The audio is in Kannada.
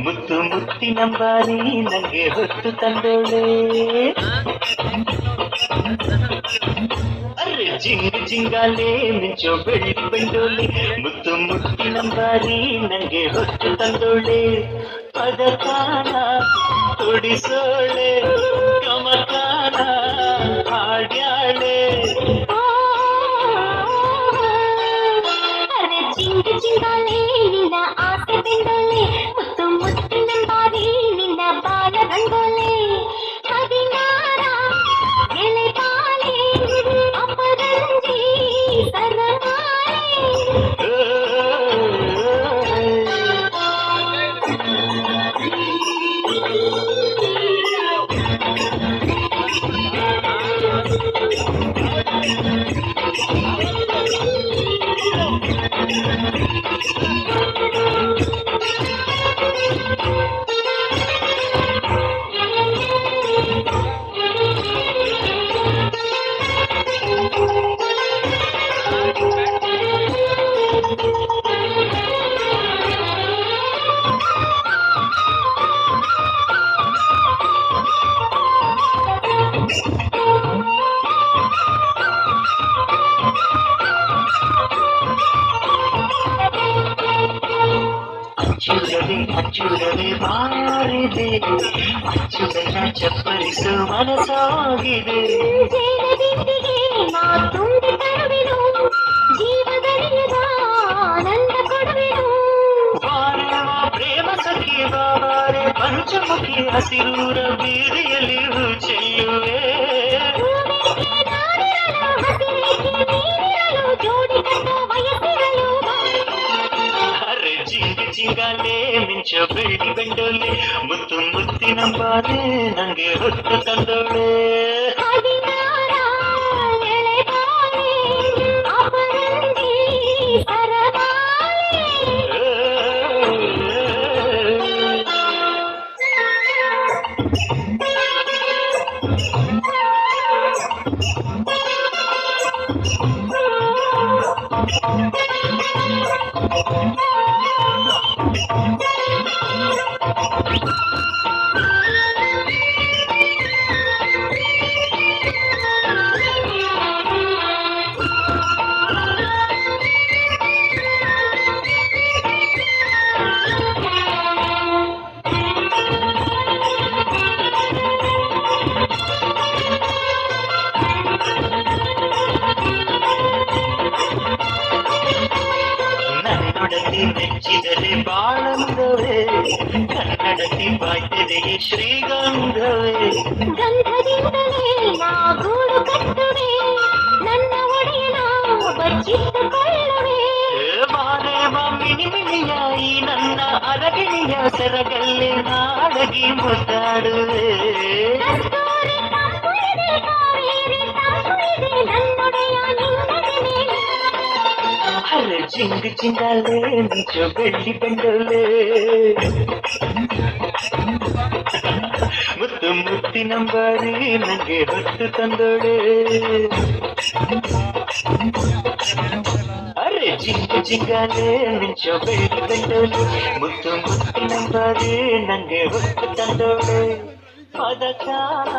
ಮುತ್ತು ಮುತ್ತಿನಂಬಾರಿ ನಂಗೆ ಹೊತ್ತು ತಂದೋಳೆ. ಅರೆ ಜಿಂಗ ಜಿಂಗಾಲೆ ಮಿಂಚೋ ಬೆಳ್ಳಿ ಬಂಡೋಲೆ, ಮುತ್ತು ಮುತ್ತಿನಂಬಾರಿ ನಂಗೆ ಹೊತ್ತು ತಂದೋಳೆ. ಪದಕಾನ ತೊಡಿಸೋಳೆ ಗಮಕಾನ ಹಾಡ್ಯಾಳೆ. ಚಿಂಗಾಲೆ ನಿನ್ನ ಆಸೆ ಬೆಂಡೋಲೆ, ಮುತ್ತು ಮುತ್ತಿನಂಬಾರಿ ನಿನ್ನ ಬಾಲ ರಂಗೋಲೆ. ಹದಿನಾರ ಎಳೆ ಬಾಲೆ ಅಪರಂಜಿ ಸರಮಾಲೆ. ಅಚ್ಚುರವೇ ಅಚ್ಚುರವೇ ಬಾರಿದೆ, ಅಚ್ಚುರನ್ನ ಚಪ್ಪರಿಸು ಮನಸಾಗಿದೆ. ಜೇನದಿಂದಿಗೆ ನಾ ತುಂಬಿ ತರುವೆನು, ಜೀವದಲ್ಲಿಯದ ಆನಂದ ಕೊಡುವೆನು. ಬಾರವ ಪ್ರೇಮ ಸಖಿ ಬಾರೆ ಪಂಚಮುಖಿ ಹಸಿರೂರ ಬೀದಿಯಲ್ಲಿ ಚೆಲ್ಲುವೆ. ಜೋಡಿ ಕಟ್ಟ ವಯಸ್ಸಿರಲು ಅರೆ ಜಿಂಗ ಜಿಂಗಾಲೆ ಮಿಂಚೋ ಬೆಳ್ಳಿ ಬೆಂಡೋಲೆ, ಮುತ್ತು ಮುತ್ತಿನಂಬಾರೆ ನಂಗೆ ಹೊತ್ತು ತಂದೋಳೆ. ಹದಿನಾರ ಎಳೆ ಬಾಲೆ ಅಪರಂಜಿ ಸರಮಾಲೆ. ನನ್ನೊಡತಿ ಮೆಚ್ಚಿದರೆ ಬಾಳಂದವೇ, ಕನ್ನಡತಿ ಬಾಯ್ತೆದೆಯೇ ಶ್ರೀಗಂಧವೇ. ಗಂಧದಿಂದಲೇ ನಾ ಗೂಡು ಕಟ್ಟುವೆ, ನನ್ನ ಒಡೆಯನ ಬಚ್ಚಿಟ್ಟುಕೊಳ್ಳುವೆ. ಬಾರೆ ಮಿನಿ ಮಿನಿಯ ಈ ನನ್ನ ಅರಗಿಣಿಯ ಸೆರಗಲ್ಲಿ ನಾಡಗಿ ಮುದ್ದಾಡುವೆ. ಕಸ್ತೂರಿ ತಂಪು ಇದೆ, ಕಾವೇರಿ ತಂಪು ಇದೆ, ನನ್ನೊಡೆಯ ನಿನ್ನಡೆ ಮೇಲೆ. ಅರೆ ಜಿಂಗ ಜಿಂಗಾಲೆ ಮಿಂಚೋ ಬೆಳ್ಳಿ ಬೆಂಡೋಲೆ, ಮುತ್ತು ಮುತ್ತಿನಂಬಾರಿ ನಂಗೆ ಹೊತ್ತು ತಂದೋಳೆ. ಅರೆ ಜಿಂಗ ಜಿಂಗಾಲೆ ಮಿಂಚೋ ಬೆಳ್ಳಿ ಬೆಂಡೋಲೆ, ಮುತ್ತು ಮುತ್ತಿನಂಬಾರಿ ನಂಗೆ ಹೊತ್ತು ತಂದೋಳೆ. ಪದಕಾನ